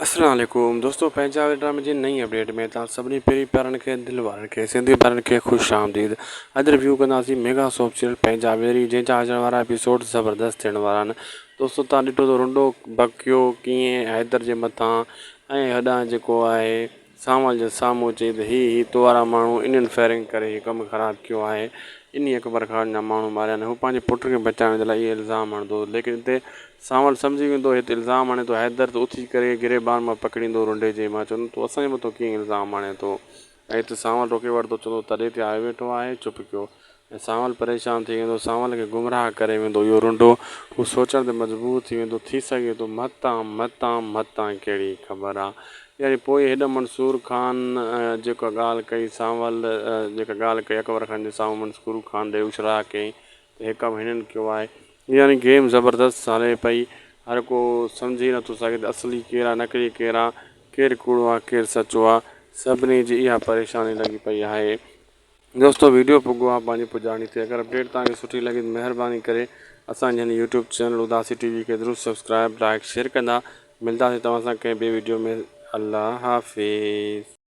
अस्सलाम वालेकुम दोस्तों, पंहिंजा ड्रामे जी नई अपडेट में तव्हां सभिनी पहिरीं प्यारनि खे दिल वारनि खे सिंधी प्यारनि खे ख़ुशि आमदीद। अॼु रिव्यू कंदासीं मेगा सोप सीरियल पंहिंजावेरी, जंहिंजा अचण वारा एपिसोड ज़बरदस्त थियण वारा आहिनि। दोस्तों तव्हां ॾिठो त रुंडो बकियो कीअं हैदर जे मथां ऐं हेॾां जेको आहे सावल जे साम्हूं चई त ही तो वारा माण्हू इन्हनि फायरिंग करे हीउ कमु ख़राबु कयो आहे, इन अकबर ख़ान जा माण्हू मारिया आहिनि। हू पंहिंजे पुट खे बचाइण जे लाइ इहे इल्ज़ाम हणंदो, लेकिन हिते सावल सम्झी वेंदो हिते इल्ज़ाम हणे थो हैदर, त उथी करे गिरेबान मां पकड़ींदो रुंडे जे। मां चवंदुमि तूं असांजे मथां कीअं इल्ज़ाम हणे थो। ऐं हिते सावल रोके वठंदो, चवंदो तॾहिं ते आयो वेठो आहे, चुप कयो। ऐं सावल परेशान थी वेंदो, सावल खे गुमराह करे वेंदो इहो रुंडो। हू सोचण ते मजबूर थी वेंदो, थी सघे थो मतां मतां मतां कहिड़ी ख़बर आहे। यानी पोइ हेॾा मंसूर ख़ान जेका ॻाल्हि कई सावल, जेका ॻाल्हि कई अकबर ख़ान जे साम्हूं मंसूर ख़ान ॾे उछरा कई त हे कमु हिननि कयो आहे। यानी गेम ज़बरदस्त हले पई, हर को सम्झी नथो सघे त असली केरु आहे नकली केरु आहे, केरु कूड़ो आहे केरु सचो आहे। सभिनी जी इहा परेशानी लॻी पई आहे। दोस्तों वीडियो पुॻो आहे पंहिंजी पुॼाणी ते। अगरि अपडेट तव्हांखे सुठी लॻी त महिरबानी करे असांजे हिन यूट्यूब चैनल उदासी टीवी खे ज़रूरु सब्सक्राइब लाइक शेयर कंदा। मिलंदासीं तव्हां सां कंहिं ॿिए वीडियो में। अल्लाह हाफ़िज़।